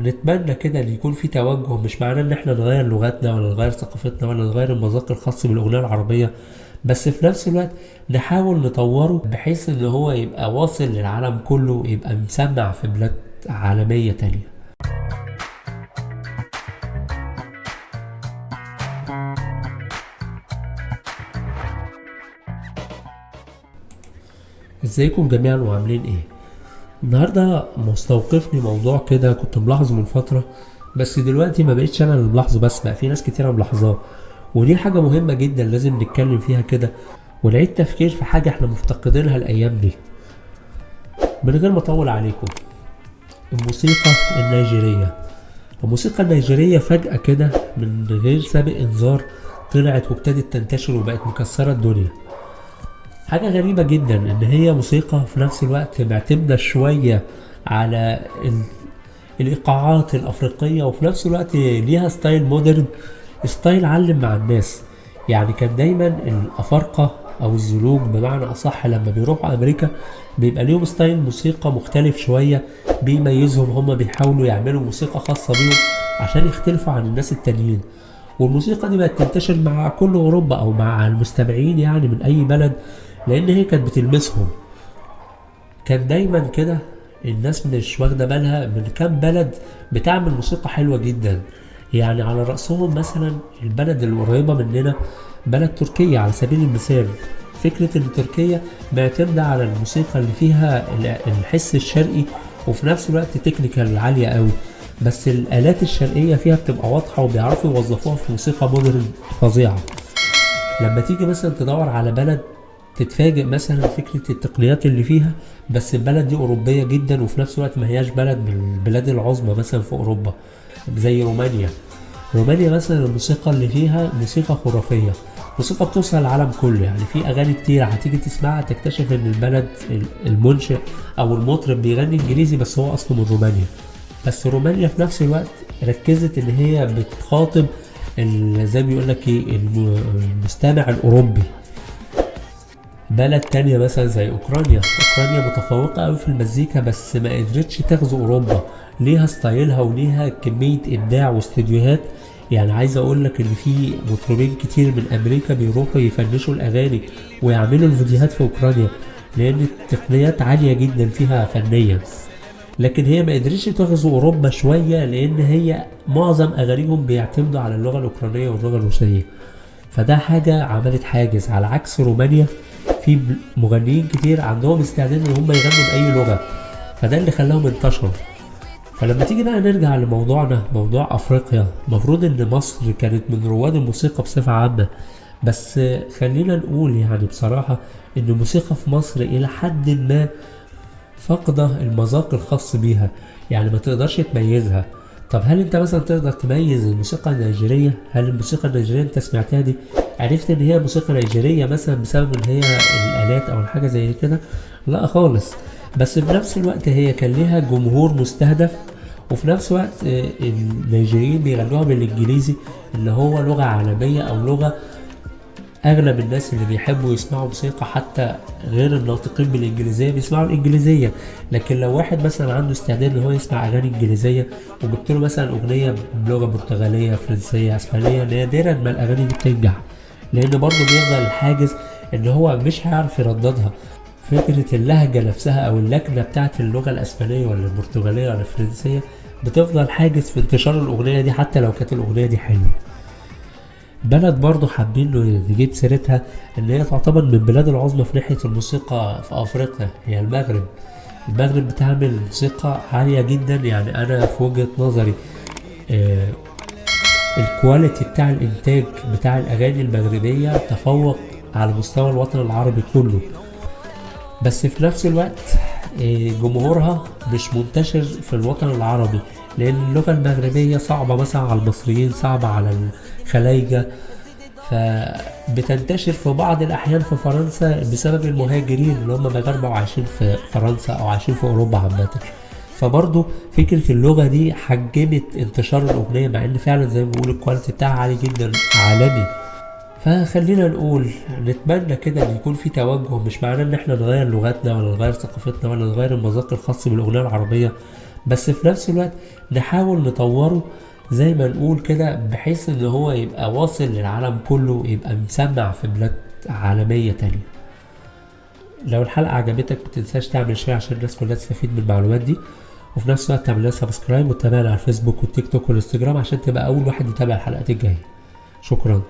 نتمنى كده ان يكون في توجه، مش معناه ان احنا نغير لغتنا ولا نغير ثقافتنا ولا نغير المذاق الخاص بالاغنيه العربيه، بس في نفس الوقت نحاول نطوره بحيث ان هو يبقى واصل للعالم كله ويبقى مسمع في بلاد عالميه تانية. ازيكم جميعا وعاملين ايه؟ النهارده مستوقفني موضوع كده كنت ملاحظه من فتره، بس دلوقتي ما بقتش انا اللي ملاحظه، بس بقى في ناس كتيره ملاحظاه، ودي حاجه مهمه جدا لازم نتكلم فيها كده ونعيد تفكير في حاجه احنا مفتقدينها الايام دي. من غير ما اطول عليكم، الموسيقى النيجيريه. الموسيقى النيجيريه فجاه كده من غير سابق انذار طلعت وابتدت تنتشر وبقت مكسره الدنيا. حاجة غريبة جدا ان هي موسيقى في نفس الوقت معتمدة شوية على الايقاعات الافريقية، وفي نفس الوقت ليها ستايل مودرن، ستايل علم مع الناس. يعني كان دايما الافارقة او الزلوج بمعنى اصح لما بيروحوا امريكا بيبقى ليهم ستايل موسيقى مختلف شوية بيميزهم، هما بيحاولوا يعملوا موسيقى خاصة بيهم عشان يختلفوا عن الناس التانيين. والموسيقى دي بقت تنتشر مع كل اوروبا او مع المستمعين يعني من اي بلد، لان هي كانت بتلمسهم. كان دايما كده الناس مش واخده بالها من كام بلد بتعمل موسيقى حلوه جدا، يعني على رأسهم مثلا البلد القريبه مننا بلد تركيا على سبيل المثال. فكرة ان تركيا معتمدة على الموسيقى اللي فيها الحس الشرقي وفي نفس الوقت تكنيكال عالية قوي، بس الآلات الشرقية فيها بتبقى واضحة وبيعرفوا يوظفوها في موسيقى مودرن فظيعة. لما تيجي مثلا تدور على بلد تتفاجئ مثلا فكرة التقنيات اللي فيها، بس البلد دي أوروبية جدا وفي نفس الوقت ما هياش بلد من البلاد العظمى مثلا في أوروبا، زي رومانيا. رومانيا مثلا الموسيقى اللي فيها موسيقى خرافية، موسيقى بتوصل العالم كله، يعني في أغاني كتير هتيجي تسمعها تكتشف إن البلد المنشئ أو المطرب بيغني إنجليزي بس هو أصله من رومانيا. بس رومانيا في نفس الوقت ركزت إن هي بتخاطب زي ما بيقول لك ايه المستمع الأوروبي. بلد تانية مثلا زي اوكرانيا متفوقة قوي في المزيكا بس ما قدرتش تغزو اوروبا، ليها ستايلها وليها كمية ابداع واستديوهات. يعني عايز اقول لك ان في مطربين كتير من امريكا بيروحوا يفنشوا الاغاني ويعملوا الفيديوهات في اوكرانيا، لان التقنيات عالية جدا فيها فنيا. لكن هي ما قدرتش تغزو اوروبا شوية لان هي معظم اغانيهم بيعتمدوا على اللغة الاوكرانية واللغة الروسية، فده حاجة عملت حاجز. على عكس رومانيا في مغنيين كتير عندهم استعداد ان هم يغنوا باي لغة، فده اللي خلاهم انتشروا. فلما تيجي بقى نرجع لموضوعنا، موضوع افريقيا، مفروض ان مصر كانت من رواد الموسيقى بصفة عامة، بس خلينا نقول يعني بصراحة ان الموسيقى في مصر الى حد ما فاقدة المذاق الخاص بيها، يعني ما تقدرش تميزها. طب هل انت مثلا تقدر تميز الموسيقى النيجيرية؟ هل الموسيقى النيجيرية انت سمعتها دي عرفت ان هي موسيقى نيجيرية مثلا بسبب ان هي الالات او الحاجة زي كده؟ لا خالص. بس في نفس الوقت هي كان ليها جمهور مستهدف، وفي نفس الوقت النيجيريين بيغنوها بالانجليزي اللي هو لغة عالمية او لغة اغلب الناس اللي بيحبوا يسمعوا موسيقى حتى غير الناطقين بالانجليزيه بيسمعوا الانجليزيه. لكن لو واحد مثلا عنده استعداد ان هو يسمع اغاني انجليزيه وجبت له مثلا اغنيه بلغه برتغاليه فرنسيه اسبانيه، نادرا ما الاغاني دي بتنجح، لان برضه بيفضل الحاجز ان هو مش هيعرف يرددها. فكره اللهجه نفسها او اللكنه بتاعت اللغه الاسبانيه ولا البرتغاليه ولا الفرنسيه بتفضل حاجز في انتشار الاغنيه دي حتى لو كانت الاغنيه دي حلوه. بلد برضو حابين نجيب سيرتها ان هي تعتبر من البلاد العظمى في ناحية الموسيقى في افريقيا، هي المغرب. المغرب بتعمل موسيقى عالية جدا، يعني انا في وجهة نظري الكواليتي بتاع الانتاج بتاع الاغاني المغربية تفوق على مستوى الوطن العربي كله. بس في نفس الوقت جمهورها مش منتشر في الوطن العربي، لان اللغة المغربية صعبة مثلا على المصريين، صعبة على الخلايجة، فبتنتشر في بعض الاحيان في فرنسا بسبب المهاجرين اللي هم مغاربة وعايشين في فرنسا او عايشين في اوروبا عامة. فبرضه فكرة اللغة دي حجمت انتشار الاغنية، مع ان فعلا زي ما بقول الكواليتي بتاعها عالي جدا عالمي. فخلينا نقول نتمنى كده ان يكون في توجه، مش معناه ان احنا نغير لغتنا ولا نغير ثقافتنا ولا نغير المذاق الخاص بالاغنيه العربيه، بس في نفس الوقت نحاول نطوره زي ما نقول كده، بحيث ان هو يبقى واصل للعالم كله ويبقى مسمع في بلاد عالمية تانية. لو الحلقة عجبتك متنساش تعمل شير عشان الناس كلها تستفيد من المعلومات دي، وفي نفس الوقت تعمل لنا سبسكرايب وتتابعنا على الفيسبوك والتيك توك والانستجرام عشان تبقى اول واحد يتابع الحلقات الجاية. شكرا.